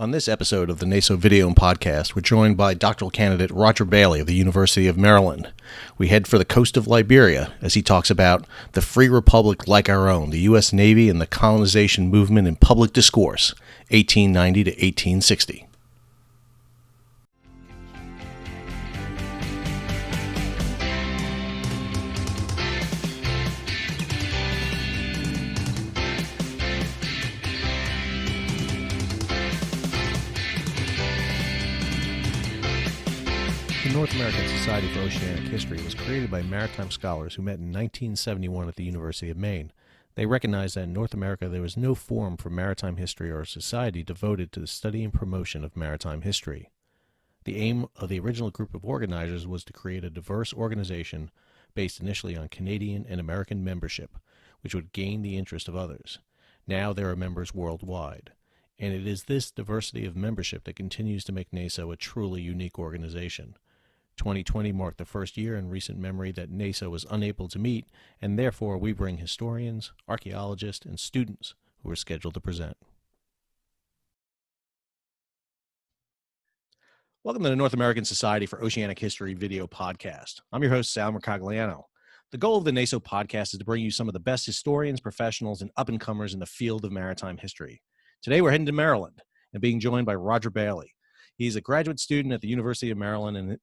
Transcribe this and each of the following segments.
On this episode of the NASOH Video and Podcast, we're joined by doctoral candidate Roger Baily of the University of Maryland. We head for the coast of Liberia as he talks about the free republic like our own, the U.S. Navy and the colonization movement in public discourse, 1890 to 1860. The North American Society for Oceanic History was created by maritime scholars who met in 1971 at the University of Maine. They recognized that in North America there was no forum for maritime history or a society devoted to the study and promotion of maritime history. The aim of the original group of organizers was to create a diverse organization based initially on Canadian and American membership, which would gain the interest of others. Now there are members worldwide, and it is this diversity of membership that continues to make NASOH a truly unique organization. 2020 marked the first year in recent memory that NASOH was unable to meet, and therefore we bring historians, archaeologists, and students who are scheduled to present. Welcome to the North American Society for Oceanic History video podcast. I'm your host, Sal Mercogliano. The goal of the NASOH podcast is to bring you some of the best historians, professionals, and up-and-comers in the field of maritime history. Today we're heading to Maryland and being joined by Roger Baily. He's a graduate student at the University of Maryland and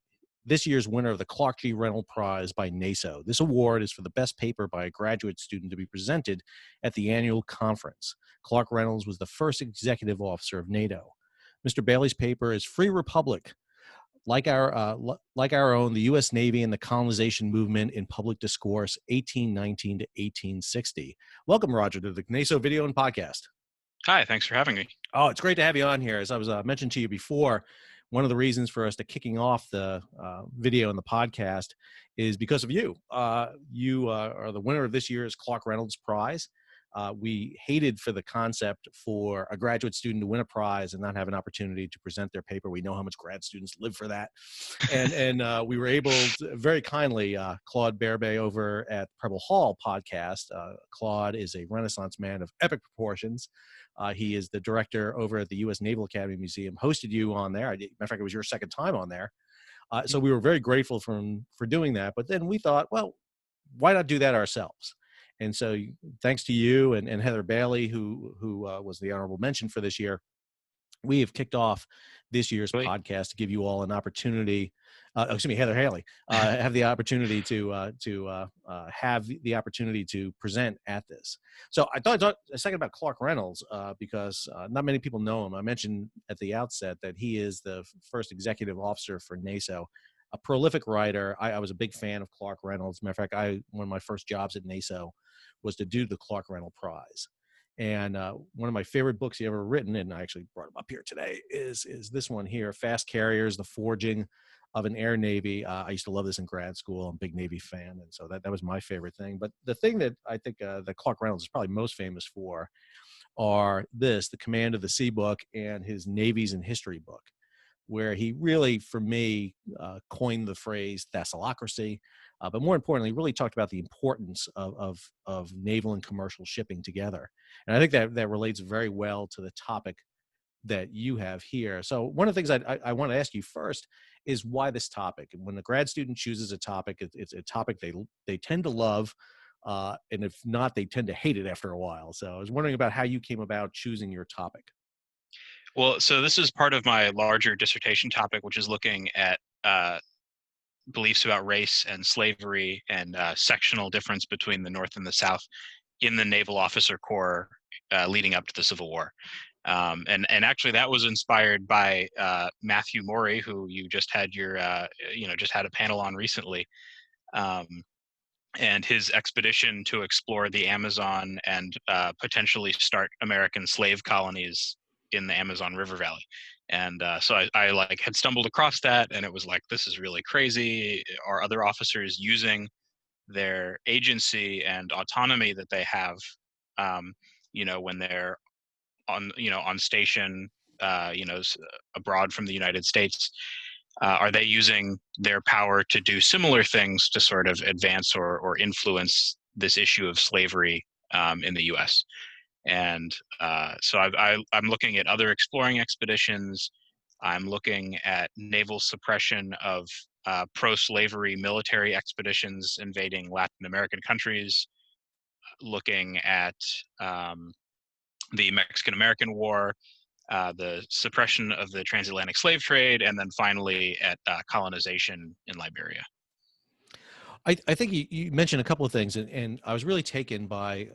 this year's winner of the Clark G. Reynolds Prize by NASOH. This award is for the best paper by a graduate student to be presented at the annual conference. Clark Reynolds was the first executive officer of NATO. Mr. Baily's paper is Free Republic, like our own, the U.S. Navy and the Colonization Movement in Public Discourse, 1819 to 1860. Welcome, Roger, to the NASOH Video and Podcast. Hi, thanks for having me. Oh, it's great to have you on here. As I was mentioned to you before, one of the reasons for us to kicking off the video and the podcast is because of you. You are the winner of this year's Clark Reynolds Prize. We hated for the concept for a graduate student to win a prize and not have an opportunity to present their paper. We know how much grad students live for that. And we were able to, very kindly, Claude Berbet over at Preble Hall Podcast. Claude is a Renaissance man of epic proportions. He is the director over at the U.S. Naval Academy Museum, hosted you on there. Matter of fact, it was your second time on there. So we were very grateful for doing that. But then we thought, well, why not do that ourselves? And so thanks to you and Heather Baily, who was the honorable mention for this year, we have kicked off this year's podcast to give you all an opportunity. Heather Haley, have the opportunity to have the opportunity to present at this. So I thought a second about Clark Reynolds because not many people know him. I mentioned at the outset that he is the first executive officer for NASOH, a prolific writer. I was a big fan of Clark Reynolds. Matter of fact, one of my first jobs at NASOH was to do the Clark Reynolds Prize. And one of my favorite books he ever written, and I actually brought him up here today, is this one here, Fast Carriers, The Forging of an Air Navy. I used to love this in grad school. I'm a big Navy fan, and so that was my favorite thing. But the thing that I think that Clark Reynolds is probably most famous for are the Command of the Sea book and his Navies in History book, where he really, for me, coined the phrase Thessalocracy, but more importantly, really talked about the importance of naval and commercial shipping together. And I think that relates very well to the topic that you have here. So one of the things I want to ask you first is why this topic? When a grad student chooses a topic, it's a topic they tend to love, and if not, they tend to hate it after a while. So I was wondering about how you came about choosing your topic. Well, so this is part of my larger dissertation topic, which is looking at beliefs about race and slavery and sectional difference between the North and the South in the Naval Officer Corps leading up to the Civil War. And actually that was inspired by Matthew Maury, who you just had just had a panel on recently, and his expedition to explore the Amazon and potentially start American slave colonies in the Amazon River Valley. And so I had stumbled across that, and it was like, this is really crazy. Are other officers using their agency and autonomy that they have, when they're on station, abroad from the United States? Are they using their power to do similar things to sort of advance or influence this issue of slavery in the U.S.? And so I'm looking at other exploring expeditions. I'm looking at naval suppression of pro-slavery military expeditions invading Latin American countries, looking at the Mexican-American War, the suppression of the transatlantic slave trade, and then finally at colonization in Liberia. I think you mentioned a couple of things, and I was really taken by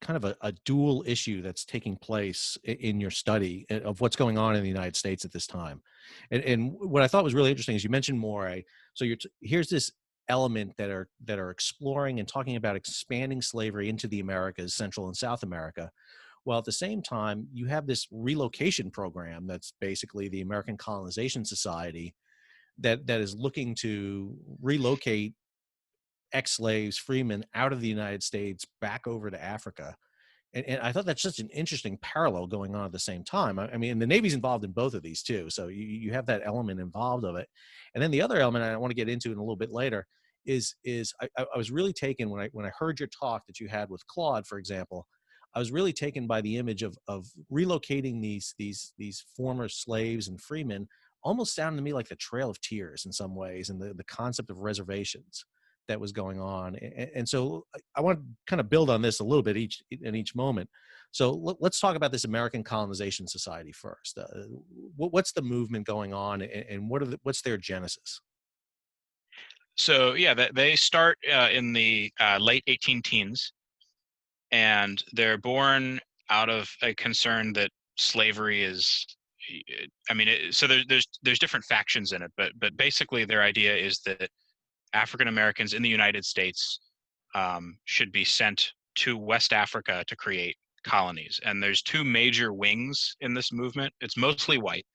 kind of a dual issue that's taking place in your study of what's going on in the United States at this time. And what I thought was really interesting is you mentioned Maury. So here's this element that are exploring and talking about expanding slavery into the Americas, Central and South America. While at the same time, you have this relocation program that's basically the American Colonization Society that is looking to relocate ex-slaves, freemen out of the United States back over to Africa. And I thought that's such an interesting parallel going on at the same time. I mean, the Navy's involved in both of these too. So you have that element involved of it. And then the other element I want to get into in a little bit later is I was really taken when I heard your talk that you had with Claude, for example. I was really taken by the image of relocating these former slaves and freemen. Almost sounded to me like the Trail of Tears in some ways, and the concept of reservations that was going on. And so I want to kind of build on this a little bit in each moment. So let's talk about this American Colonization Society first. What's the movement going on, and what's their genesis? So yeah, they start in the late 18 teens, and they're born out of a concern that slavery is, I mean, so there's different factions in it, but basically their idea is that African Americans in the United States should be sent to West Africa to create colonies. And there's two major wings in this movement. It's mostly white.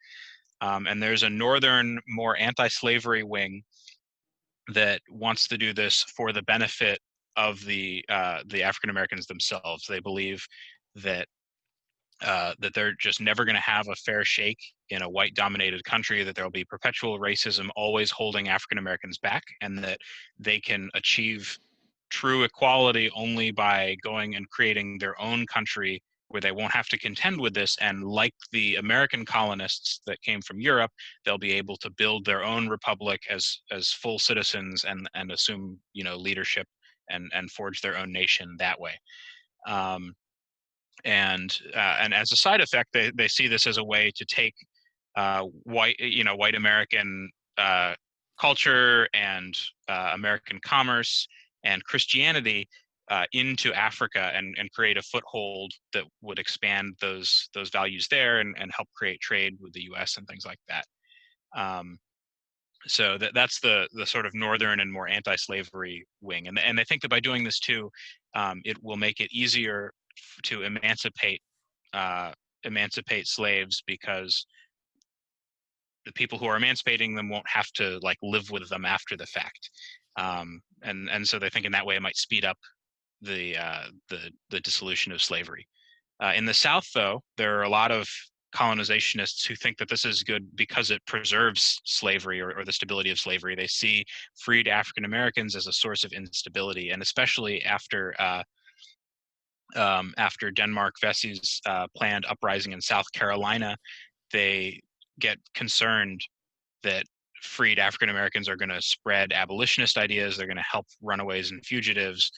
And there's a northern, more anti-slavery wing that wants to do this for the benefit of the African Americans themselves. They believe that that they're just never going to have a fair shake in a white-dominated country, that there will be perpetual racism always holding African Americans back, and that they can achieve true equality only by going and creating their own country where they won't have to contend with this. And like the American colonists that came from Europe, they'll be able to build their own republic as full citizens and assume, you know, leadership and forge their own nation that way. And as a side effect, they see this as a way to take white American culture and American commerce and Christianity into Africa and create a foothold that would expand those values there and help create trade with the U.S. and things like that. So that's the sort of northern and more anti-slavery wing, and I think that by doing this too, it will make it easier to emancipate slaves, because the people who are emancipating them won't have to like live with them after the fact, and so they think in that way it might speed up the dissolution of slavery. In the South, though, there are a lot of colonizationists who think that this is good because it preserves slavery or the stability of slavery. They see freed African Americans as a source of instability, and especially after Denmark Vesey's planned uprising in South Carolina, they get concerned that freed African Americans are going to spread abolitionist ideas. They're going to help runaways and fugitives.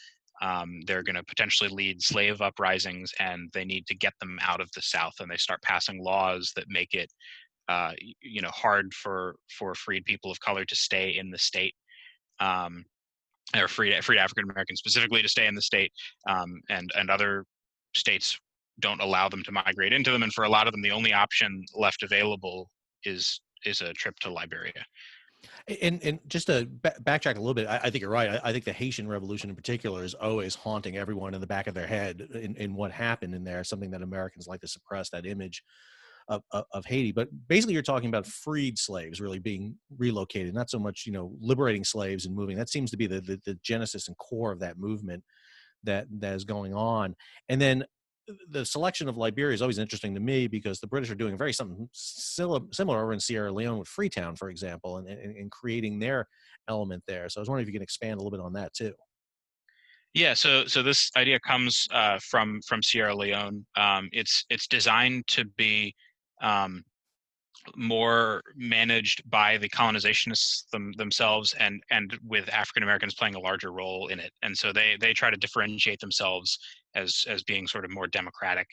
They're going to potentially lead slave uprisings, and they need to get them out of the South. And they start passing laws that make it, hard for freed people of color to stay in the state, or freed African Americans specifically to stay in the state, and other states don't allow them to migrate into them. And for a lot of them, the only option left available is a trip to Liberia. And just to backtrack a little bit, I think you're right. I think the Haitian Revolution in particular is always haunting everyone in the back of their head in what happened in there, something that Americans like to suppress, that image of Haiti. But basically you're talking about freed slaves really being relocated, not so much, liberating slaves and moving. That seems to be the genesis and core of that movement that is going on. And then the selection of Liberia is always interesting to me because the British are doing very something similar over in Sierra Leone with Freetown, for example, and creating their element there. So I was wondering if you can expand a little bit on that too. Yeah, so this idea comes from Sierra Leone. It's designed to be um, more managed by the colonizationists themselves, and with African Americans playing a larger role in it. And so they try to differentiate themselves as being sort of more democratic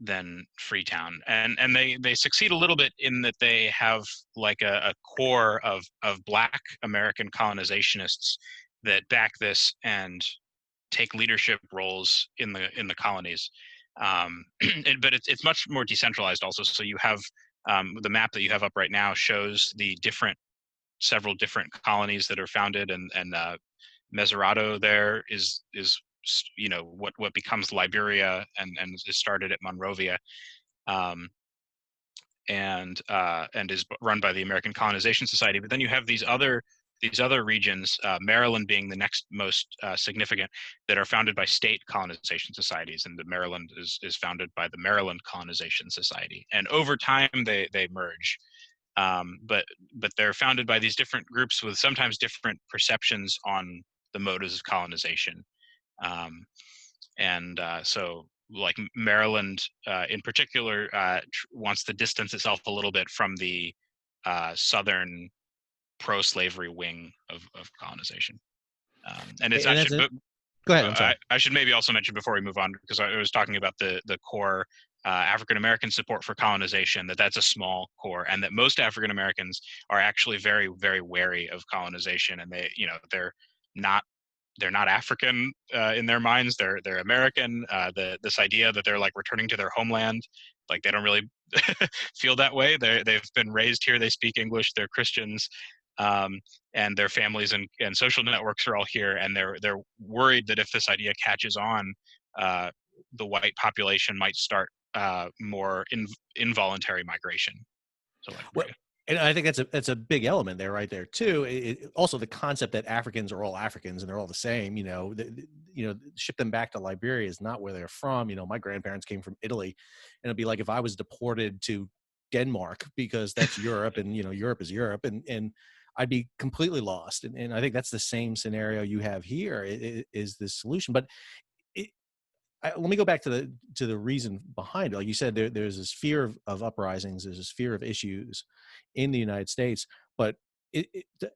than Freetown, and they succeed a little bit in that they have like a core of Black American colonizationists that back this and take leadership roles in the colonies. But it's much more decentralized also. So you have the map that you have up right now shows the several different colonies that are founded, and Meserado there is what becomes Liberia, and is started at Monrovia. Um, and is run by the American Colonization Society. But then you have these other regions, Maryland being the next most significant, that are founded by state colonization societies, and the Maryland is founded by the Maryland Colonization Society. And over time, they merge. But they're founded by these different groups with sometimes different perceptions on the motives of colonization. So like Maryland in particular wants to distance itself a little bit from the southern pro-slavery wing of colonization. And it's And actually, that's it. but Go ahead. I'm sorry. I should maybe also mention before we move on, because I was talking about the core African American support for colonization, that's a small core, and that most African Americans are actually very, very wary of colonization, and not they're not African in their minds. They're American. This idea that they're like returning to their homeland, like they don't really feel that way. They've been raised here. They speak English. They're Christians, and their families and social networks are all here. And they're worried that if this idea catches on, the white population might start more involuntary migration. So like, Well, and I think that's a big element there, right there too. Also, the concept that Africans are all Africans and they're all the same. Ship them back to Liberia is not where they're from. My grandparents came from Italy, and it'd be like if I was deported to Denmark, because that's Europe, and Europe is Europe, and I'd be completely lost. And I think that's the same scenario you have here. Is the solution, but let me go back to the reason behind it. Like you said, there's this fear of uprisings, there's this fear of issues in the United States, but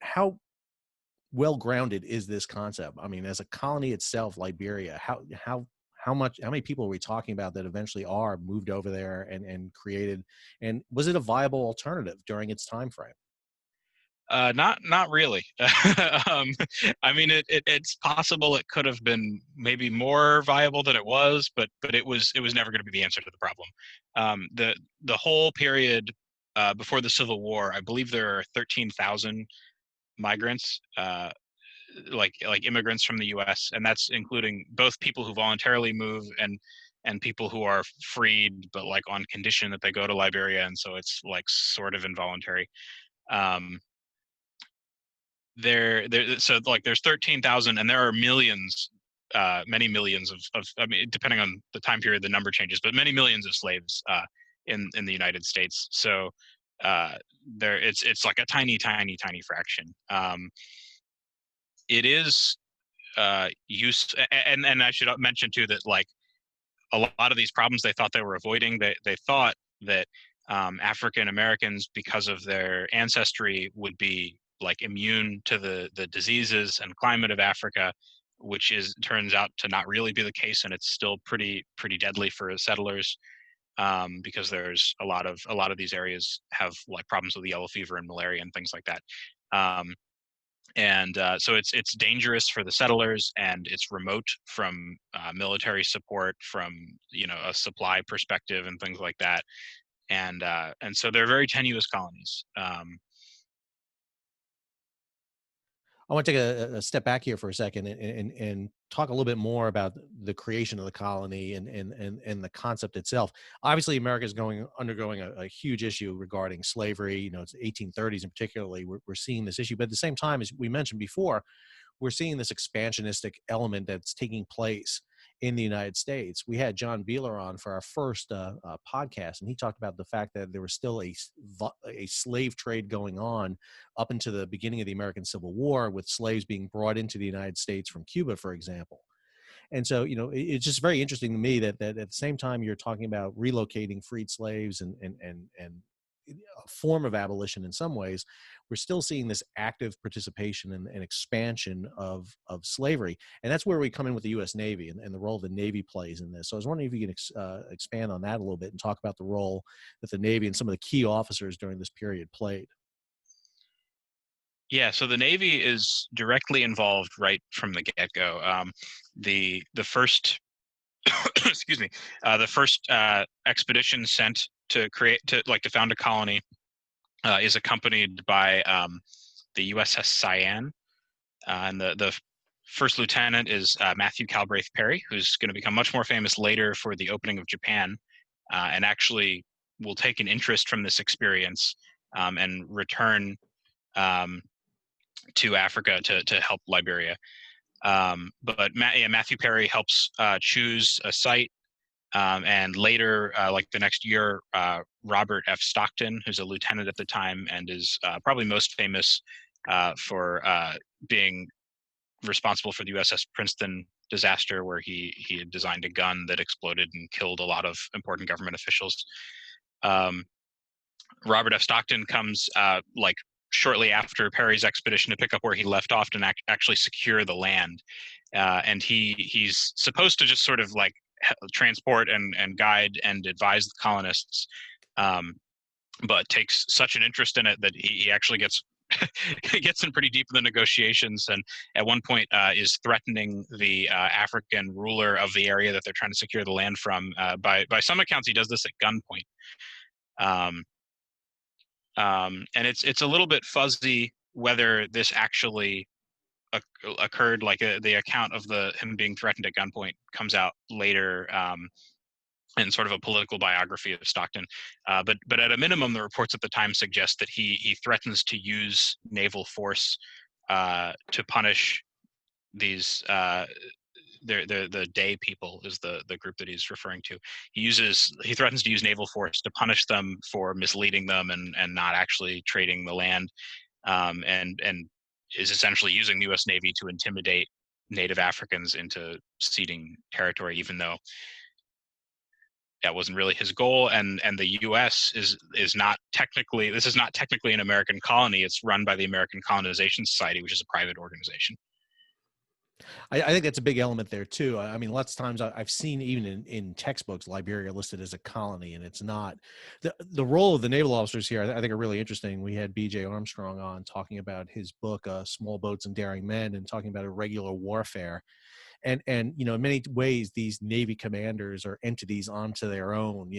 how well grounded is this concept? I mean, as a colony itself, Liberia, how many people are we talking about that eventually are moved over there and created? And was it a viable alternative during its time frame? Not really. I mean, it's possible it could have been maybe more viable than it was, but it was never going to be the answer to the problem. The whole period before the Civil War, I believe there are 13,000 migrants, like immigrants from the U.S., and that's including both people who voluntarily move and people who are freed, but like on condition that they go to Liberia, and so it's like sort of involuntary. Um, so like there's 13,000, and there are millions, many millions of, I mean, depending on the time period, the number changes, but many millions of slaves in the United States. So it's like a tiny fraction. It is and I should mention too that like a lot of these problems they thought they were avoiding, they thought that African Americans, because of their ancestry, would be like immune to the diseases and climate of Africa, which turns out to not really be the case, and it's still pretty deadly for settlers, because there's a lot of these areas have like problems with the yellow fever and malaria and things like that. Um, and so it's dangerous for the settlers, and it's remote from military support, from a supply perspective and things like that, and so they're very tenuous colonies. I want to take a step back here for a second and talk a little bit more about the creation of the colony and the concept itself. Obviously, America is undergoing a huge issue regarding slavery. It's 1830s in particularly. We're seeing this issue, but at the same time, as we mentioned before, we're seeing this expansionistic element that's taking place in the United States. We had John Beeler on for our first podcast, and he talked about the fact that there was still a slave trade going on up until the beginning of the American Civil War, with slaves being brought into the United States from Cuba, for example. And so, it's just very interesting to me that at the same time you're talking about relocating freed slaves and a form of abolition in some ways, we're still seeing this active participation and expansion of slavery. And that's where we come in with the U.S. Navy and the role the Navy plays in this. So I was wondering if you can expand on that a little bit and talk about the role that the Navy and some of the key officers during this period played. Yeah, so the Navy is directly involved right from the get-go. The first excuse me, the first expedition sent to found a colony is accompanied by the USS Cyan, and the first lieutenant is Matthew Calbraith Perry, who's going to become much more famous later for the opening of Japan, and actually will take an interest from this experience and return to Africa to help Liberia. But Matthew Perry helps choose a site. And later, like the next year, Robert F. Stockton, who's a lieutenant at the time and is probably most famous for being responsible for the USS Princeton disaster, where he had designed a gun that exploded and killed a lot of important government officials. Robert F. Stockton comes shortly after Perry's expedition to pick up where he left off and actually secure the land. And he's supposed to just sort of like transport and guide and advise the colonists, but takes such an interest in it that he actually gets gets in pretty deep in the negotiations, and at one point is threatening the African ruler of the area that they're trying to secure the land from. By some accounts, he does this at gunpoint. And it's a little bit fuzzy whether this actually occurred. Like the account of him being threatened at gunpoint comes out later in sort of a political biography of Stockton. But at a minimum, the reports at the time suggest that he threatens to use naval force to punish these. The Day people is the group that he's referring to. He threatens to use naval force to punish them for misleading them and not actually trading the land, and is essentially using the U.S. Navy to intimidate Native Africans into ceding territory, even though that wasn't really his goal. And the U.S. is not technically an American colony. It's run by the American Colonization Society, which is a private organization. I think that's a big element there too. I mean, lots of times I've seen even in textbooks, Liberia listed as a colony, and it's not. The role of the naval officers here, I think, are really interesting. We had B.J. Armstrong on talking about his book, Small Boats and Daring Men, and talking about irregular warfare. And in many ways, these Navy commanders are entities onto their own.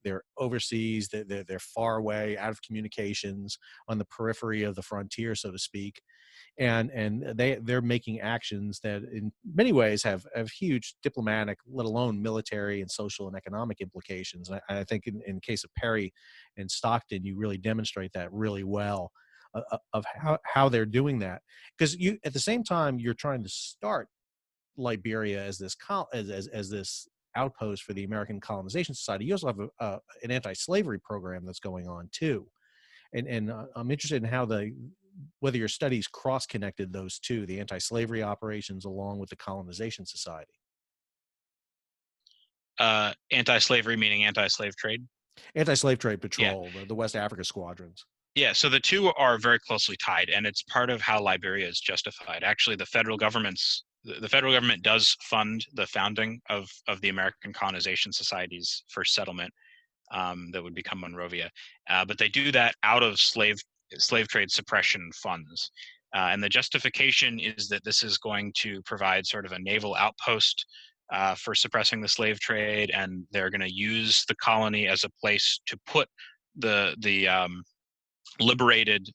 They're overseas, they're far away, out of communications, on the periphery of the frontier, so to speak. And they're making actions that in many ways have huge diplomatic, let alone military and social and economic implications. And I think in case of Perry and Stockton, you really demonstrate that really well, of how they're doing that. Because you, at the same time, you're trying to start Liberia as this as this outpost for the American Colonization Society. You also have an anti-slavery program that's going on too. And I'm interested in how whether your studies cross-connected those two, the anti-slavery operations along with the Colonization Society. Anti-slavery meaning anti-slave trade? Anti-slave trade patrol, yeah. The West Africa squadrons. Yeah, so the two are very closely tied, and it's part of how Liberia is justified. Actually, the federal government does fund the founding of the American Colonization Society's first settlement that would become Monrovia, but they do that out of slave trade suppression funds. And the justification is that this is going to provide sort of a naval outpost for suppressing the slave trade, and they're going to use the colony as a place to put the liberated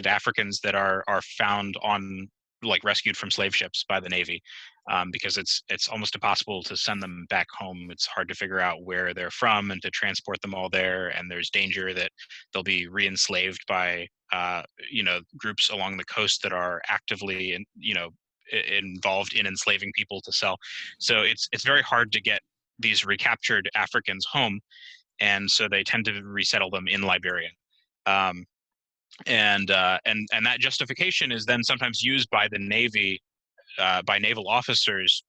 Africans that are found on, like, rescued from slave ships by the Navy, because it's almost impossible to send them back home. It's hard to figure out where they're from and to transport them all there, and there's danger that they'll be re-enslaved by groups along the coast that are actively involved in enslaving people to sell. So it's very hard to get these recaptured Africans home, and so they tend to resettle them in Liberia. And that justification is then sometimes used by the Navy by naval officers,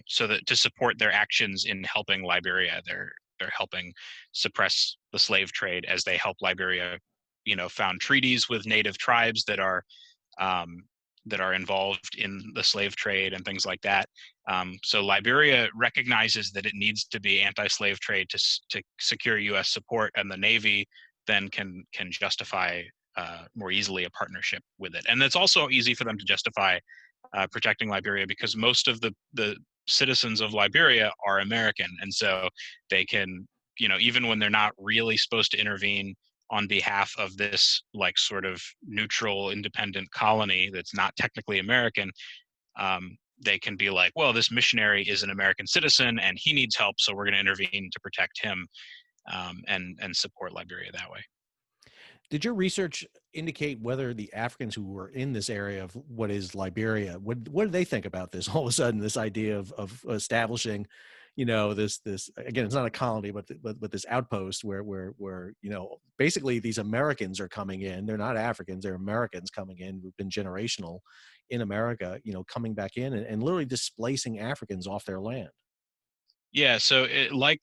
so that to support their actions in helping Liberia. They're helping suppress the slave trade as they help Liberia, found treaties with native tribes um, that are involved in the slave trade and things like that. So Liberia recognizes that it needs to be anti-slave trade to secure U.S. support, and the Navy then can justify more easily a partnership with it. And it's also easy for them to justify protecting Liberia because most of the citizens of Liberia are American, and so they can, even when they're not really supposed to intervene on behalf of this like sort of neutral, independent colony that's not technically American, they can be like, well, this missionary is an American citizen and he needs help, so we're going to intervene to protect him, and support Liberia that way. Did your research indicate whether the Africans who were in this area of what is Liberia, what did they think about this? All of a sudden, this idea of establishing, this again, it's not a colony, but this outpost where basically these Americans are coming in. They're not Africans; they're Americans coming in who've been generational in America, coming back in and literally displacing Africans off their land. Yeah, so like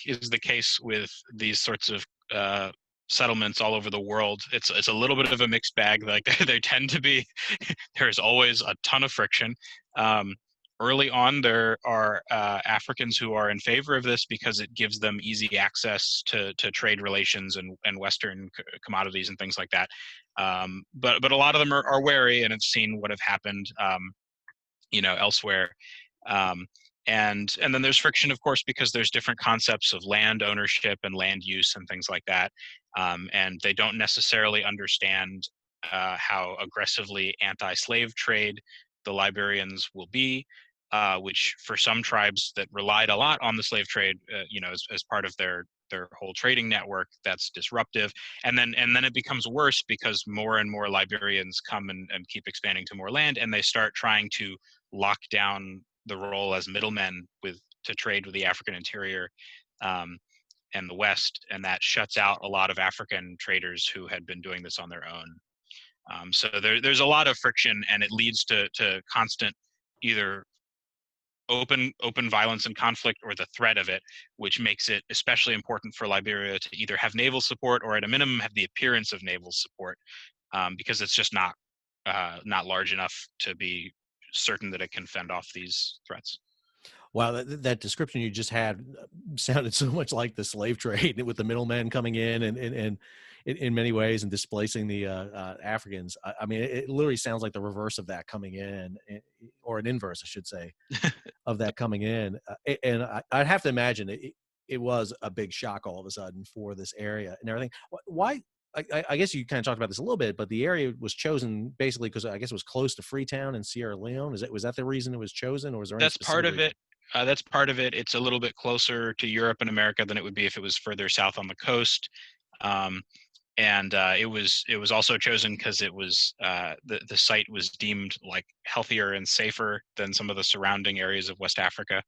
is the case with these sorts of settlements all over the world, it's a little bit of a mixed bag. Like they tend to be, there's always a ton of friction. Early on, there are Africans who are in favor of this because it gives them easy access to trade relations and Western commodities and things like that. But a lot of them are wary and have seen what have happened, elsewhere. And then there's friction, of course, because there's different concepts of land ownership and land use and things like that. And they don't necessarily understand how aggressively anti-slave trade the Liberians will be, which for some tribes that relied a lot on the slave trade, as part of their whole trading network, that's disruptive. And then it becomes worse because more and more Liberians come and keep expanding to more land, and they start trying to lock down the role as middlemen to trade with the African interior, and the West, and that shuts out a lot of African traders who had been doing this on their own. So there's a lot of friction, and it leads to constant either open violence and conflict or the threat of it, which makes it especially important for Liberia to either have naval support or at a minimum have the appearance of naval support, because it's just not large enough to be certain that it can fend off these threats. Wow, that description you just had sounded so much like the slave trade with the middlemen coming in and in many ways and displacing the Africans. I mean, it literally sounds like the reverse of that coming in, or an inverse, I should say, of that coming in. And I'd have to imagine it was a big shock all of a sudden for this area and everything. Why? I guess you kind of talked about this a little bit, but the area was chosen basically because I guess it was close to Freetown and Sierra Leone. Was that the reason it was chosen, or was there any That's specific part of reason? it. That's part of it. It's a little bit closer to Europe and America than it would be if it was further south on the coast. Um, and it was also chosen because it was the site was deemed like healthier and safer than some of the surrounding areas of West Africa.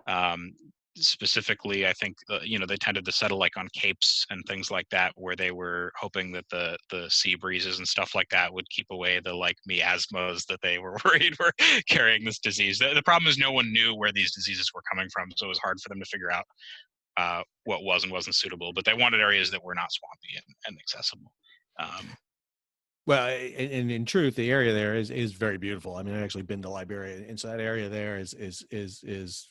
Um, Specifically, I think they tended to settle like on capes and things like that, where they were hoping that the sea breezes and stuff like that would keep away the like miasmas that they were worried were carrying this disease. The problem is no one knew where these diseases were coming from, so it was hard for them to figure out what was and wasn't suitable. But they wanted areas that were not swampy and accessible. Well, and in truth, the area there is very beautiful. I mean, I've actually been to Liberia, and so that area there is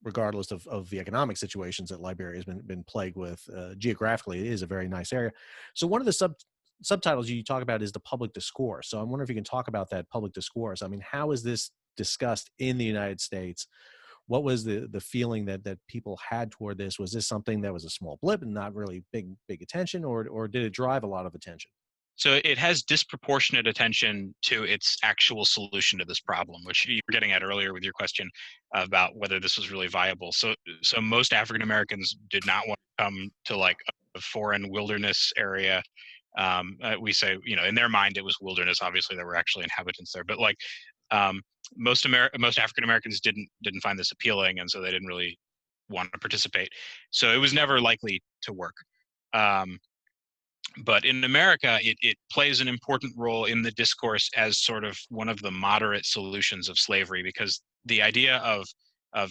regardless of the economic situations that Liberia has been plagued with, geographically, it is a very nice area. So one of the subtitles you talk about is the public discourse. So I'm wondering if you can talk about that public discourse. I mean, how is this discussed in the United States? What was the feeling that people had toward this? Was this something that was a small blip and not really big attention, or did it drive a lot of attention? So it has disproportionate attention to its actual solution to this problem, which you were getting at earlier with your question about whether this was really viable. So most African Americans did not want to come to like a foreign wilderness area. We say, in their mind it was wilderness. Obviously, there were actually inhabitants there, but like most African Americans didn't find this appealing, and so they didn't really want to participate. So it was never likely to work. But in America, it plays an important role in the discourse as sort of one of the moderate solutions of slavery, because the idea of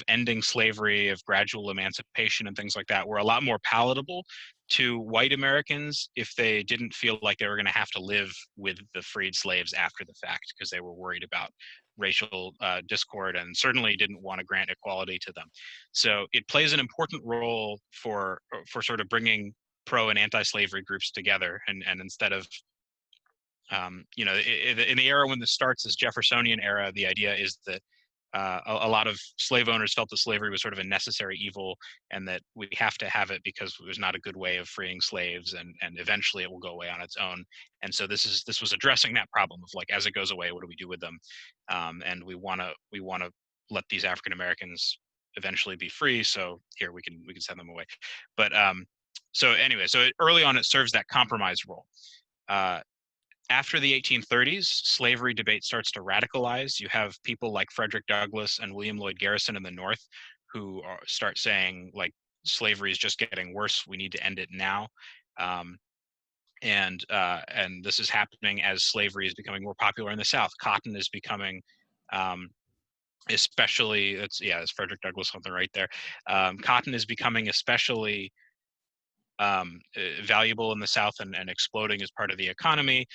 ending slavery, of gradual emancipation and things like that were a lot more palatable to white Americans if they didn't feel like they were going to have to live with the freed slaves after the fact, because they were worried about racial discord and certainly didn't want to grant equality to them. So it plays an important role for sort of bringing pro and anti-slavery groups together, and instead of you know, in the era when this starts, this Jeffersonian era, the idea is that a lot of slave owners felt that slavery was sort of a necessary evil, and that we have to have it because it was not a good way of freeing slaves, and eventually it will go away on its own. And so this was addressing that problem of like, as it goes away, what do we do with them? And we want to let these African Americans eventually be free. So here we can send them away. But so anyway, so early on it serves that compromise role. After the 1830s, slavery debate starts to radicalize. You have people like Frederick Douglass and William Lloyd Garrison in the North who start saying, like, slavery is just getting worse. We need to end it now. And this is happening as slavery is becoming more popular in the South. Cotton is becoming, especially, it's Frederick Douglass, something right there. Cotton is becoming especially valuable in the South, and exploding as part of the economy.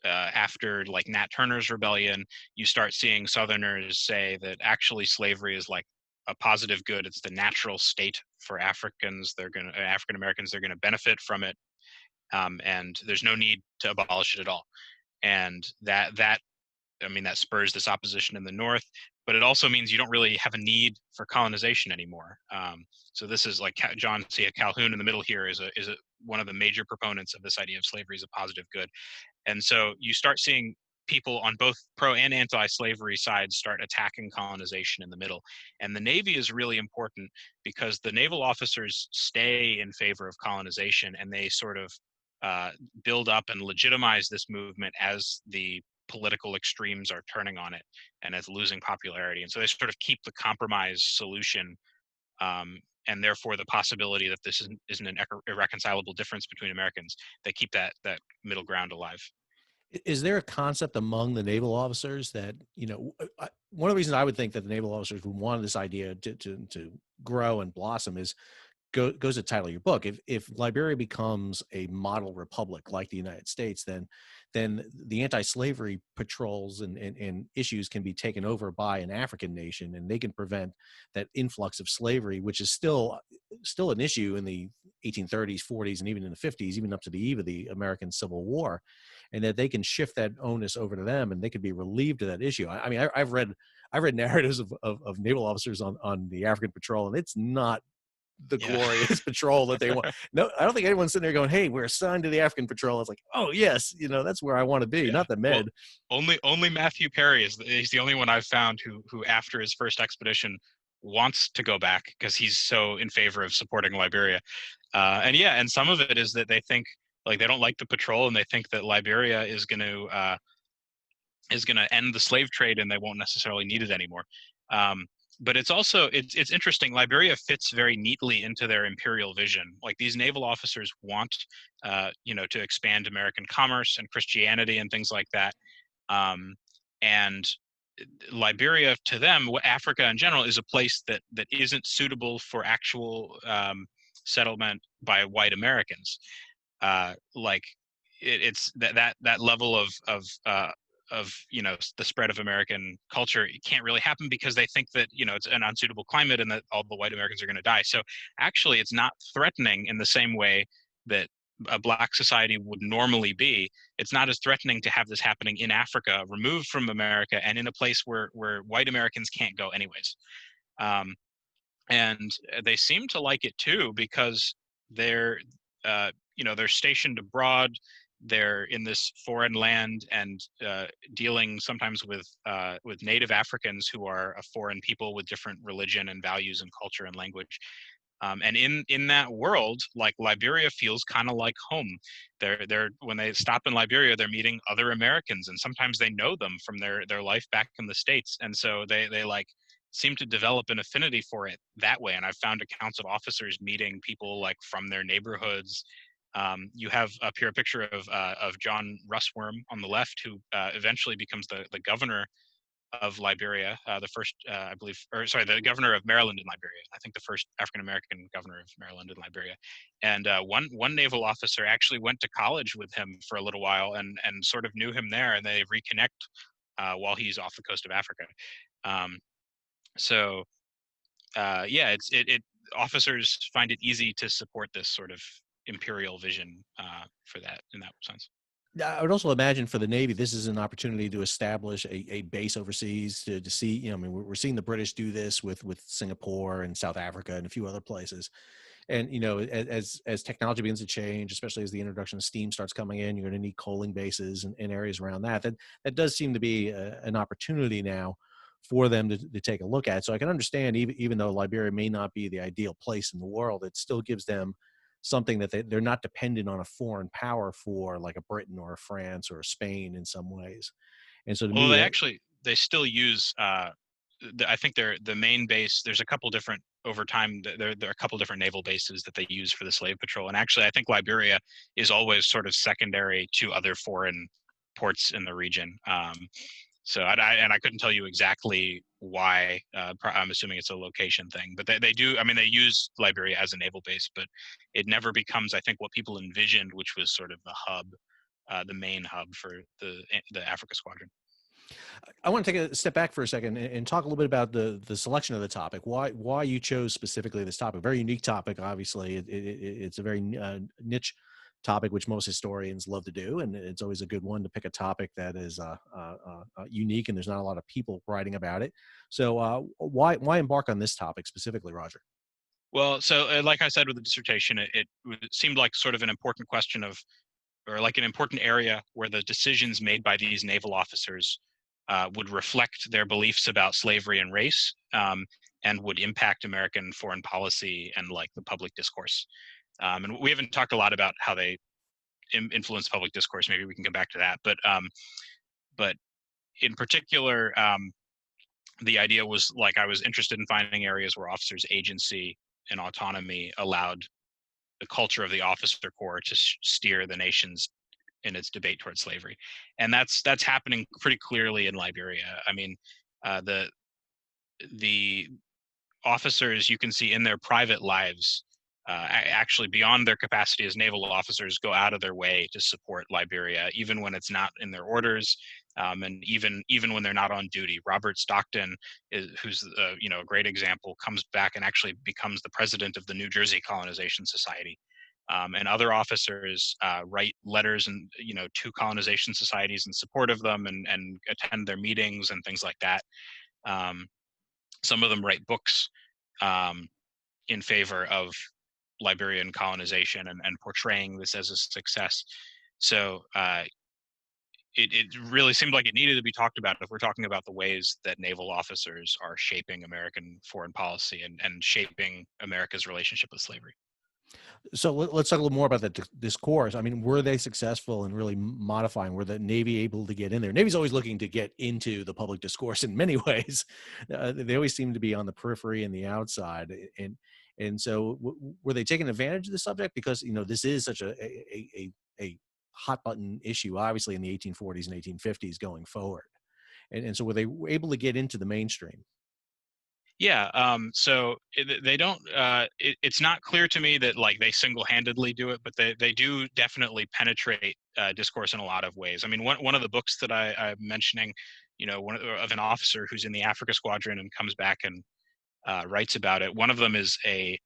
After like Nat Turner's rebellion, you start seeing Southerners say that actually slavery is like a positive good. It's the natural state for African Americans. They're gonna benefit from it, and there's no need to abolish it at all. And that spurs this opposition in the North, but it also means you don't really have a need for colonization anymore. So this is like John C. Calhoun in the middle here is one of the major proponents of this idea of slavery as a positive good. And so you start seeing people on both pro and anti-slavery sides start attacking colonization in the middle. And the Navy is really important because the naval officers stay in favor of colonization, and they sort of build up and legitimize this movement as the political extremes are turning on it and as losing popularity. And so they sort of keep the compromise solution, and therefore the possibility that this isn't an irreconcilable difference between Americans. They keep that middle ground alive. Is there a concept among the naval officers that, one of the reasons I would think that the naval officers would want this idea to grow and blossom is goes to the title of your book. If Liberia becomes a model republic like the United States, then the anti-slavery patrols and issues can be taken over by an African nation, and they can prevent that influx of slavery, which is still an issue in the 1830s, 40s, and even in the 50s, even up to the eve of the American Civil War, and that they can shift that onus over to them, and they could be relieved of that issue. I've read narratives of naval officers on the African patrol, and it's not the glorious patrol that they want. No, I don't think anyone's sitting there going, "Hey, we're assigned to the African patrol." It's like, oh yes, that's where I want to be, not the med. Well, only Matthew Perry is the only one I've found who after his first expedition wants to go back because he's so in favor of supporting Liberia. And some of it is that they think, like, they don't like the patrol, and they think that Liberia is going to end the slave trade, and they won't necessarily need it anymore. But it's also it's interesting. Liberia fits very neatly into their imperial vision. Like, these naval officers want to expand American commerce and Christianity and things like that. And Liberia, to them, Africa in general, is a place that isn't suitable for actual settlement by white Americans. It's that level of the spread of American culture, it can't really happen because they think that it's an unsuitable climate and that all the white Americans are going to die. So actually, it's not threatening in the same way that a black society would normally be. It's not as threatening to have this happening in Africa, removed from America, and in a place where white Americans can't go anyways. And they seem to like it too because they're stationed abroad. They're in this foreign land and dealing sometimes with native Africans who are a foreign people with different religion and values and culture and language. And in that world, like, Liberia feels kind of like home. They're when they stop in Liberia, they're meeting other Americans, and sometimes they know them from their life back in the States, and so they like seem to develop an affinity for it that way. And I've found accounts of officers meeting people like from their neighborhoods You have up here a picture of John Russwurm on the left, who eventually becomes the governor of Liberia, the first, I believe, or sorry, the governor of Maryland in Liberia. I think the first African American governor of Maryland in Liberia. And one naval officer actually went to college with him for a little while and sort of knew him there, and they reconnect while he's off the coast of Africa. Um, so yeah, it officers find it easy to support this sort of imperial vision for that in that sense. I would also imagine for the Navy, this is an opportunity to establish a base overseas to see, you know, I mean, we're seeing the British do this with Singapore and South Africa and a few other places. And, you know, as technology begins to change, especially as the introduction of steam starts coming in, you're going to need coaling bases and areas around that does seem to be an opportunity now for them to take a look at. So I can understand, even though Liberia may not be the ideal place in the world, it still gives them something that they're not dependent on a foreign power for, like a Britain or a France or a Spain in some ways. And so to Well, me, they still use. I think they're the main base. There's a couple different over time. There are a couple different naval bases that they use for the slave patrol. And actually, I think Liberia is always sort of secondary to other foreign ports in the region. So I couldn't tell you exactly why. I'm assuming it's a location thing, but they do. I mean, they use Liberia as a naval base, but it never becomes, I think, what people envisioned, which was sort of the hub, the main hub for the Africa Squadron. I want to take a step back for a second and talk a little bit about the selection of the topic. Why you chose specifically this topic? Very unique topic. Obviously, it's a very niche topic, which most historians love to do, and it's always a good one to pick a topic that is unique and there's not a lot of people writing about it. So why embark on this topic specifically, Roger? Well, so like I said with the dissertation, it seemed like sort of an important question of, or like an important area where the decisions made by these naval officers would reflect their beliefs about slavery and race, and would impact American foreign policy and like the public discourse. And we haven't talked a lot about how they influence public discourse. Maybe we can come back to that. But in particular, the idea was like I was interested in finding areas where officers' agency and autonomy allowed the culture of the officer corps to steer the nation's in its debate towards slavery, and that's happening pretty clearly in Liberia. I mean, the officers you can see in their private lives, actually beyond their capacity as naval officers, go out of their way to support Liberia, even when it's not in their orders, and even when they're not on duty. Robert Stockton, who's a great example, comes back and actually becomes the president of the New Jersey Colonization Society. And other officers write letters and to colonization societies in support of them and attend their meetings and things like that. Some of them write books in favor of Liberian colonization and portraying this as a success. So it really seemed like it needed to be talked about if we're talking about the ways that naval officers are shaping American foreign policy and shaping America's relationship with slavery. So let's talk a little more about the discourse. I mean, were they successful in really modifying? Were the Navy able to get in there? Navy's always looking to get into the public discourse in many ways. They always seem to be on the periphery and the outside. And so were they taking advantage of the subject? Because, this is such a hot button issue, obviously, in the 1840s and 1850s going forward. And so were they able to get into the mainstream? Yeah. So they don't. It's not clear to me that like they single-handedly do it, but they do definitely penetrate discourse in a lot of ways. I mean, one of the books that I'm mentioning, one of an officer who's in the Africa Squadron and comes back and writes about it. One of them is the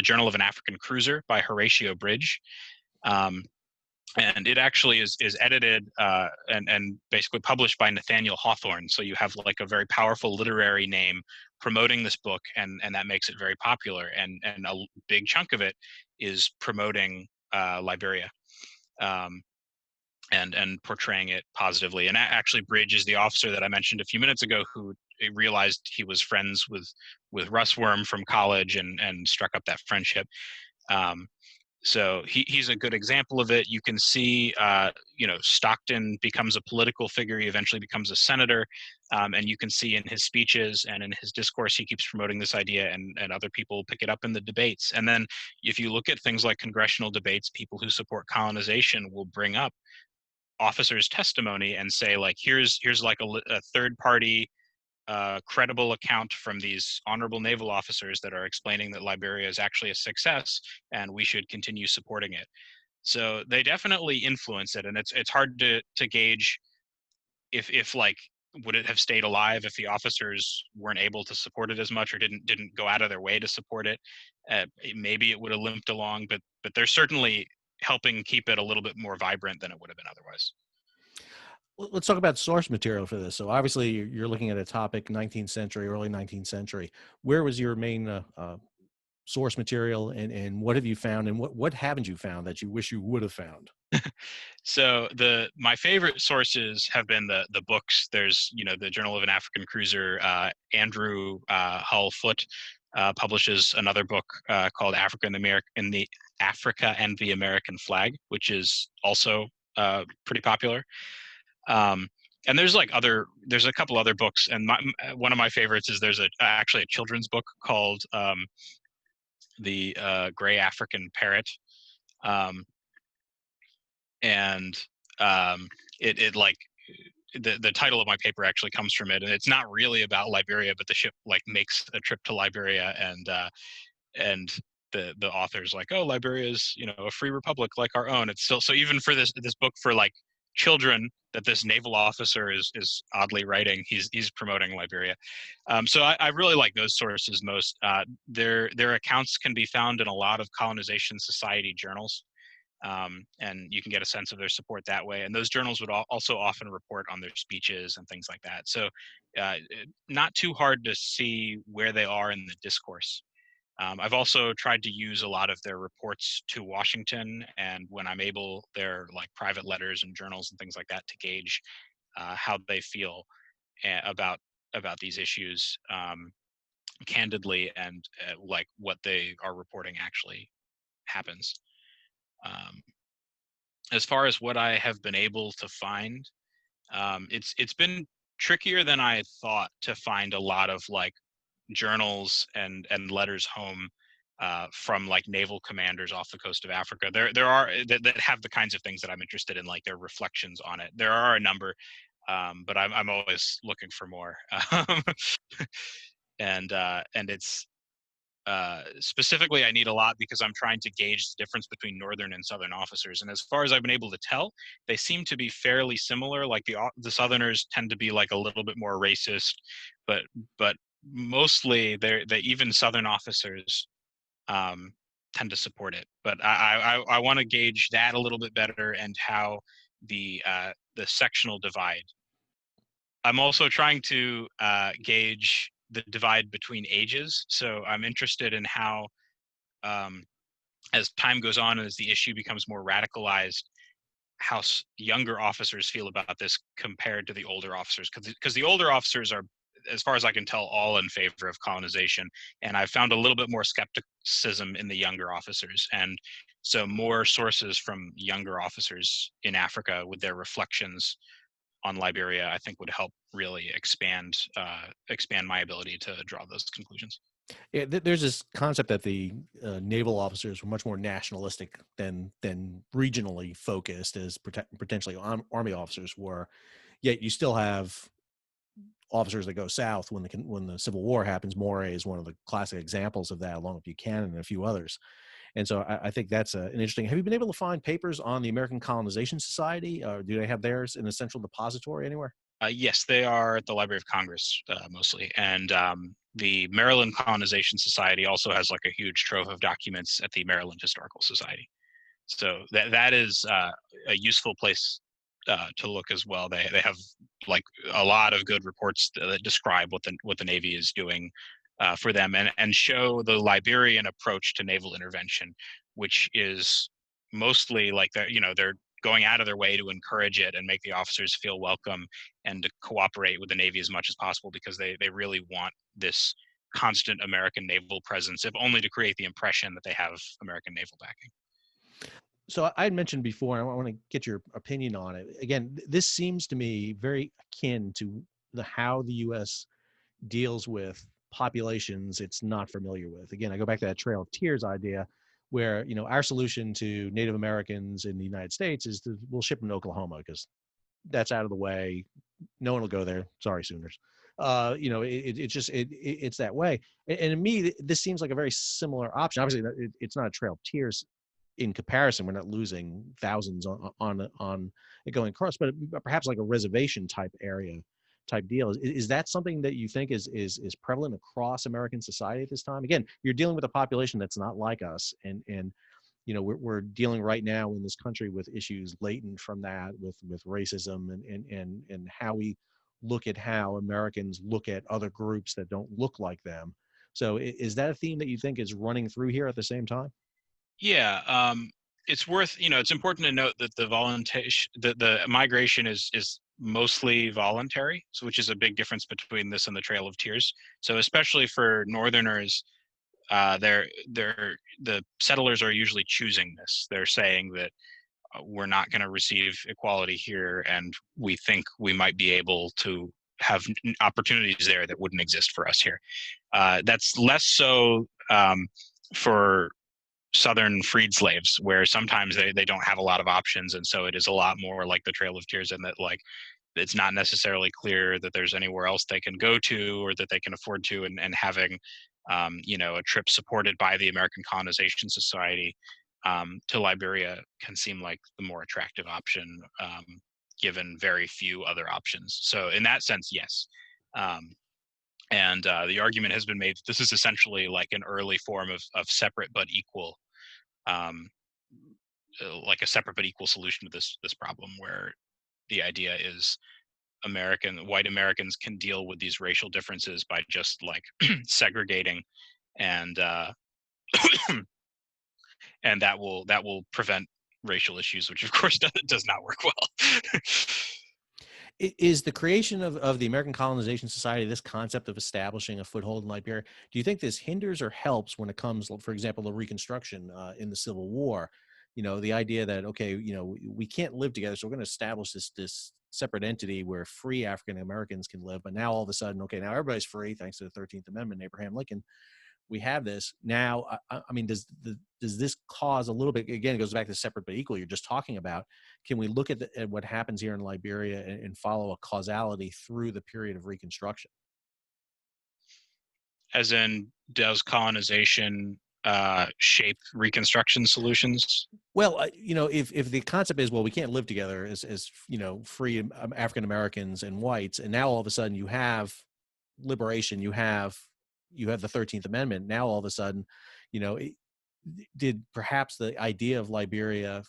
Journal of an African Cruiser by Horatio Bridge. And it actually is edited and basically published by Nathaniel Hawthorne. So you have like a very powerful literary name promoting this book, and that makes it very popular. And a big chunk of it is promoting Liberia and portraying it positively. And actually, Bridge is the officer that I mentioned a few minutes ago who realized he was friends with Russwurm from college and struck up that friendship. So he's a good example of it. You can see, Stockton becomes a political figure. He eventually becomes a senator. And you can see in his speeches and in his discourse, he keeps promoting this idea, and other people pick it up in the debates. And then if you look at things like congressional debates, people who support colonization will bring up officers' testimony and say, like, here's like a third party credible account from these honorable naval officers that are explaining that Liberia is actually a success and we should continue supporting it. So they definitely influence it, and it's hard to gauge if like, would it have stayed alive if the officers weren't able to support it as much, or didn't go out of their way to support it. Maybe it would have limped along, but they're certainly helping keep it a little bit more vibrant than it would have been otherwise. Let's talk about source material for this. So obviously you're looking at a topic, 19th century, early 19th century. Where was your main source material, and what have you found, and what haven't you found that you wish you would have found? So my favorite sources have been the books. There's, the Journal of an African Cruiser. Andrew Hull Foote publishes another book called Africa and the American Flag, which is also pretty popular. And there's a couple other books, and one of my favorites is there's actually a children's book called The Gray African Parrot. And it like the title of my paper actually comes from it, and it's not really about Liberia, but the ship like makes a trip to Liberia, and the author's like, oh, Liberia is, a free republic like our own. It's still, so even for this book for like children that this naval officer is oddly writing, he's promoting Liberia. So I really like those sources most. Their accounts can be found in a lot of Colonization Society journals. And you can get a sense of their support that way. And those journals would also often report on their speeches and things like that. So not too hard to see where they are in the discourse. I've also tried to use a lot of their reports to Washington, and when I'm able, their like private letters and journals and things like that, to gauge how they feel about these issues candidly, and like what they are reporting actually happens. As far as what I have been able to find, it's been trickier than I thought to find a lot of like journals and letters home from like naval commanders off the coast of Africa. There are that have the kinds of things that I'm interested in, like their reflections on it. There are a number, but I'm always looking for more. And it's specifically, I need a lot because I'm trying to gauge the difference between Northern and Southern officers. And as far as I've been able to tell, they seem to be fairly similar. Like the Southerners tend to be like a little bit more racist, but mostly they even Southern officers tend to support it. But I want to gauge that a little bit better, and how the sectional divide. I'm also trying to gauge the divide between ages. So I'm interested in how, as time goes on and as the issue becomes more radicalized, how younger officers feel about this compared to the older officers. Because the older officers are, as far as I can tell, all in favor of colonization. And I've found a little bit more skepticism in the younger officers. And so more sources from younger officers in Africa with their reflections on Liberia, I think, would help really expand my ability to draw those conclusions. Yeah, there's this concept that the naval officers were much more nationalistic than regionally focused as potentially army officers were. Yet you still have officers that go south when the Civil War happens. Maury is one of the classic examples of that, along with Buchanan and a few others. And so I think that's an interesting. Have you been able to find papers on the American Colonization Society? Do they have theirs in a central depository anywhere? Yes, they are at the Library of Congress mostly, and the Maryland Colonization Society also has like a huge trove of documents at the Maryland Historical Society. So that is a useful place to look as well. They have like a lot of good reports that describe what the Navy is doing for them, and show the Liberian approach to naval intervention, which is mostly like they're going out of their way to encourage it and make the officers feel welcome and to cooperate with the Navy as much as possible, because they really want this constant American naval presence, if only to create the impression that they have American naval backing. So I had mentioned before, and I want to get your opinion on it. Again, this seems to me very akin to how the U.S. deals with populations it's not familiar with. Again, I go back to that Trail of Tears idea, where our solution to Native Americans in the United States is we'll ship them to Oklahoma because that's out of the way. No one will go there. Sorry, Sooners. It's that way. And to me, this seems like a very similar option. Obviously, it's not a Trail of Tears in comparison. We're not losing thousands on it going across, but perhaps like a reservation type area type deal. Is that something that you think is prevalent across American society at this time? Again, you're dealing with a population that's not like us, and we're dealing right now in this country with issues latent from that, with racism and how we look at how Americans look at other groups that don't look like them. So is that a theme that you think is running through here at the same time? Yeah, it's worth, it's important to note that the migration is mostly voluntary, so which is a big difference between this and the Trail of Tears. So especially for Northerners, the settlers are usually choosing this. They're saying that we're not going to receive equality here, and we think we might be able to have opportunities there that wouldn't exist for us here. That's less so for Southern freed slaves, where sometimes they don't have a lot of options, and so it is a lot more like the Trail of Tears, in that like it's not necessarily clear that there's anywhere else they can go to or that they can afford to, and having a trip supported by the American Colonization Society to Liberia can seem like the more attractive option, given very few other options. So in that sense, yes. And the argument has been made that this is essentially like an early form of separate but equal, um, like a separate but equal solution to this problem, where the idea is white Americans can deal with these racial differences by just like segregating, and and that will prevent racial issues, which of course does not work well. Is the creation of the American Colonization Society, this concept of establishing a foothold in Liberia, do you think this hinders or helps when it comes, for example, the Reconstruction in the Civil War? The idea that, okay, we can't live together, so we're going to establish this separate entity where free African Americans can live. But now all of a sudden, okay, now everybody's free thanks to the 13th Amendment, Abraham Lincoln. We have this now. I mean, does this cause a little bit? Again, it goes back to separate but equal you're just talking about. Can we look at what happens here in Liberia and follow a causality through the period of Reconstruction? As in, does colonization shape Reconstruction solutions? Well, if the concept is, well, we can't live together as free African Americans and whites, and now all of a sudden you have liberation, you have the 13th Amendment. Now all of a sudden, you know, it, did perhaps the idea of Liberia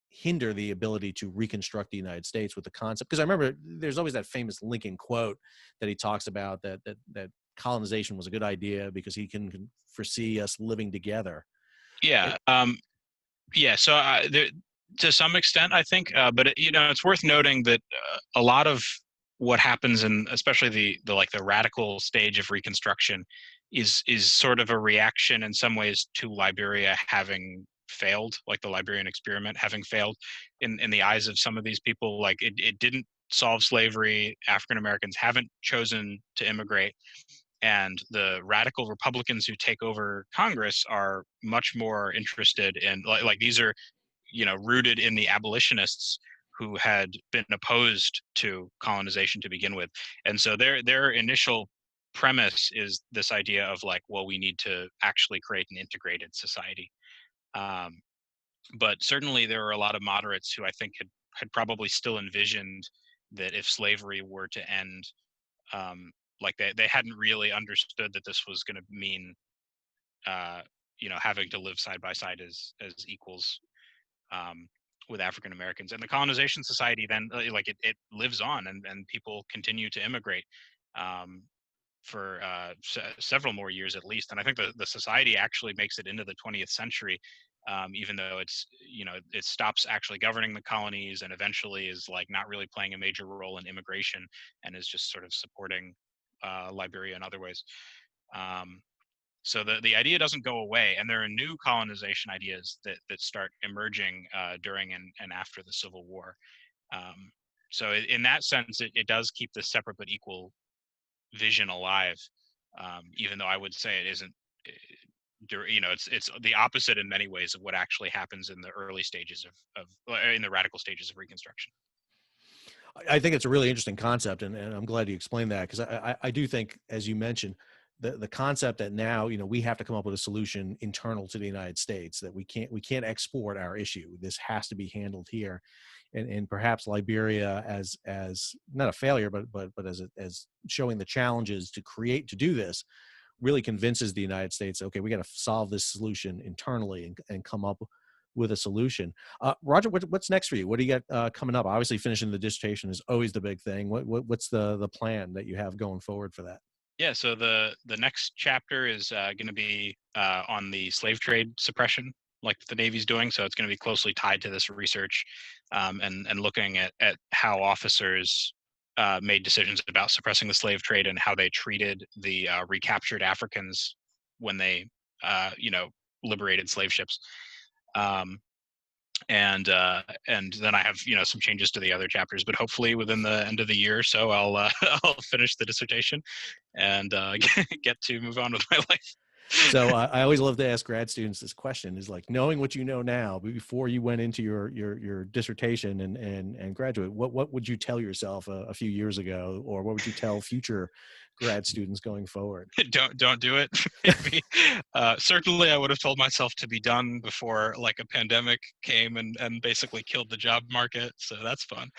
hinder the ability to reconstruct the United States with the concept? Because I remember there's always that famous Lincoln quote that he talks about that colonization was a good idea because he can foresee us living together. Yeah. Yeah. So to some extent, I think, but it's worth noting that a lot of what happens in, especially the like the radical stage of Reconstruction, is sort of a reaction in some ways to Liberia having failed, like the Liberian experiment having failed in the eyes of some of these people. Like it didn't solve slavery. African Americans haven't chosen to immigrate, and the radical Republicans who take over Congress are much more interested in like these are rooted in the abolitionists who had been opposed to colonization to begin with, and so their initial premise is this idea of like, well, we need to actually create an integrated society. um, but certainly there are a lot of moderates who I think had probably still envisioned that if slavery were to end, like they hadn't really understood that this was going to mean having to live side by side as equals, um, with African Americans. And the Colonization Society then like it lives on, and people continue to immigrate, um, for several more years at least. And I think the society actually makes it into the 20th century, even though it stops actually governing the colonies and eventually is like not really playing a major role in immigration and is just sort of supporting Liberia in other ways. Um, So the idea doesn't go away, and there are new colonization ideas that start emerging during and after the Civil War. So in that sense, it does keep the separate but equal vision alive, even though I would say it isn't. It's the opposite in many ways of what actually happens in the early stages in the radical stages of Reconstruction. I think it's a really interesting concept, and I'm glad you explained that, because I do think, as you mentioned, the concept that now we have to come up with a solution internal to the United States, that we can't export our issue. This has to be handled here, and perhaps Liberia as not a failure, but as showing the challenges to do this, really convinces the United States, okay, we got to solve this solution internally and come up with a solution. Roger, what's next for you? What do you got coming up? Obviously, finishing the dissertation is always the big thing. What's the plan that you have going forward for that? Yeah, so the next chapter is going to be on the slave trade suppression, like the Navy's doing. So it's going to be closely tied to this research, and looking at how officers made decisions about suppressing the slave trade and how they treated the recaptured Africans when they, liberated slave ships. And then I have some changes to the other chapters, but hopefully within the end of the year or so I'll I'll finish the dissertation and get to move on with my life. So I always love to ask grad students this question: is like, knowing what you know now, before you went into your dissertation and graduate, what would you tell yourself a few years ago, or what would you tell future grad students going forward? Don't do it. Maybe. Certainly I would have told myself to be done before like a pandemic came and basically killed the job market. So that's fun.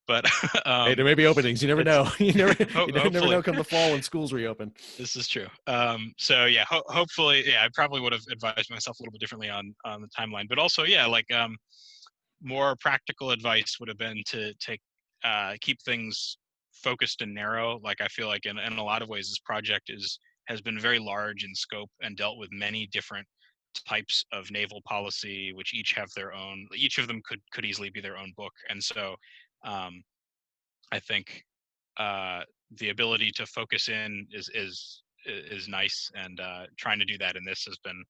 But Hey, there may be openings. You never know. You never know come the fall when schools reopen. This is true. So yeah, hopefully, yeah, I probably would have advised myself a little bit differently on the timeline. But also, yeah, like more practical advice would have been to keep things focused and narrow. Like I feel like in a lot of ways, this project has been very large in scope and dealt with many different types of naval policy, which each have their own. Each of them could easily be their own book. And so, I think the ability to focus in is nice, and trying to do that in this has been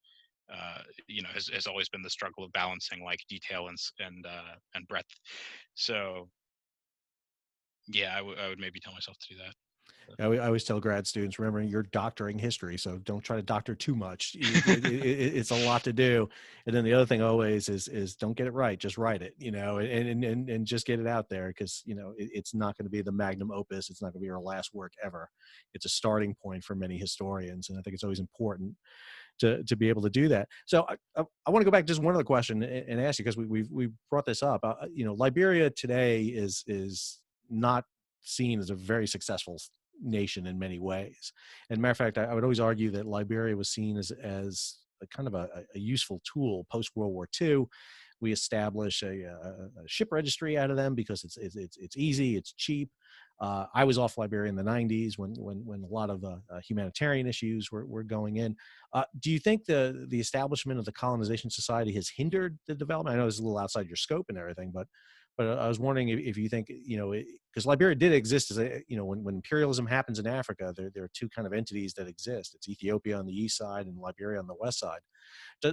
has always been the struggle of balancing like detail and breadth. So yeah, I would maybe tell myself to do that. I always tell grad students, remember, you're doctoring history, so don't try to doctor too much. It's a lot to do. And then the other thing always is don't get it right, just write it, and just get it out there, because it's not going to be the magnum opus. It's not going to be your last work ever. It's a starting point for many historians, and I think it's always important to be able to do that. So I want to go back just one other question and ask you, because we brought this up. Liberia today is not seen as a very successful nation in many ways. And matter of fact, I would always argue that Liberia was seen as a kind of a useful tool post World War II. We establish a ship registry out of them because it's easy, it's cheap. I was off Liberia in the 90s when a lot of humanitarian issues were going in. Do you think the establishment of the Colonization Society has hindered the development? I know it's a little outside your scope and everything, but I was wondering if you think, because Liberia did exist as when imperialism happens in Africa, there are two kind of entities that exist. It's Ethiopia on the east side and Liberia on the west side.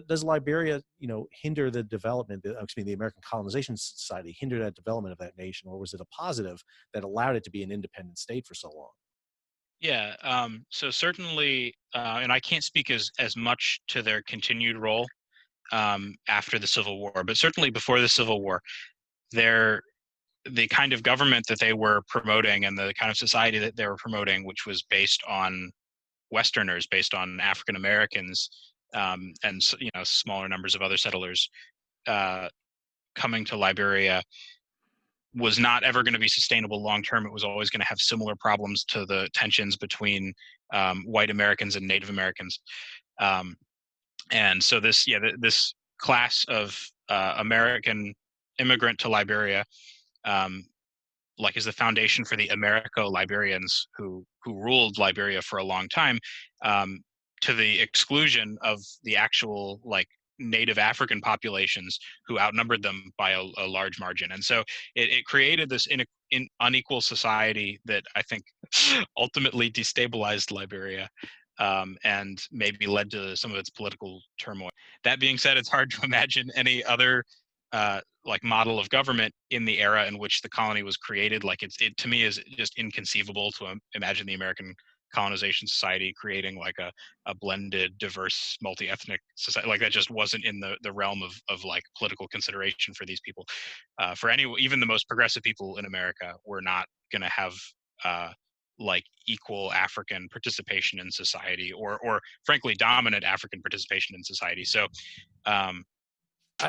Does Liberia, hinder the development, the American Colonization Society hinder that development of that nation, or was it a positive that allowed it to be an independent state for so long? Yeah. So certainly, and I can't speak as much to their continued role after the Civil War, but certainly before the Civil War, the kind of government that they were promoting and the kind of society that they were promoting, which was based on Westerners, based on African Americans, and smaller numbers of other settlers coming to Liberia, was not ever going to be sustainable long term. It was always going to have similar problems to the tensions between white Americans and Native Americans. And so this class of American immigrant to Liberia, is the foundation for the Americo-Liberians who ruled Liberia for a long time, to the exclusion of the actual native African populations who outnumbered them by a large margin. And so it created this unequal society that I think ultimately destabilized Liberia. and maybe led to some of its political turmoil. That being said, it's hard to imagine any other like model of government in the era in which the colony was created. Like it to me is just inconceivable to imagine the American Colonization Society creating like a blended, diverse, multi-ethnic society. Like that just wasn't in the realm of like political consideration for these people. For even the most progressive people in America were not going to have like equal African participation in society, or frankly dominant African participation in society. So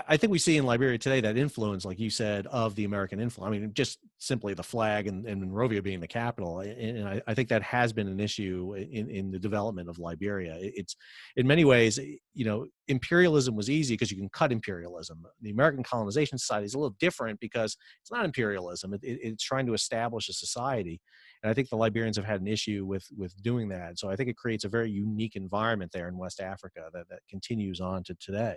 I think we see in Liberia today that influence, like you said, of the American influence. I mean, just simply the flag and Monrovia being the capital. And I think that has been an issue in the development of Liberia. It's in many ways, imperialism was easy because you can cut imperialism. The American Colonization Society is a little different because it's not imperialism. It's trying to establish a society. And I think the Liberians have had an issue with doing that. So I think it creates a very unique environment there in West Africa that continues on to today.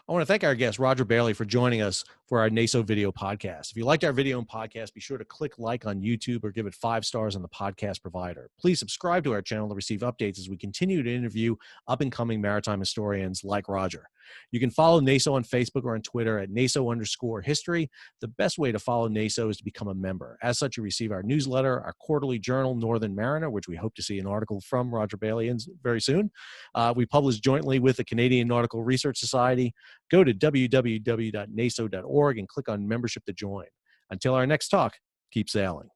I want to thank our guest, Roger Baily, for joining us for our NASOH video podcast. If you liked our video and podcast, be sure to click like on YouTube or give it 5 stars on the podcast provider. Please subscribe to our channel to receive updates as we continue to interview up-and-coming maritime historians like Roger. You can follow NASOH on Facebook or on Twitter at NASOH_history. The best way to follow NASOH is to become a member. As such, you receive our newsletter, our quarterly journal, Northern Mariner, which we hope to see an article from Roger Baily in very soon. We publish jointly with the Canadian Nautical Research Society. Go to www.nasoh.org and click on membership to join. Until our next talk, keep sailing.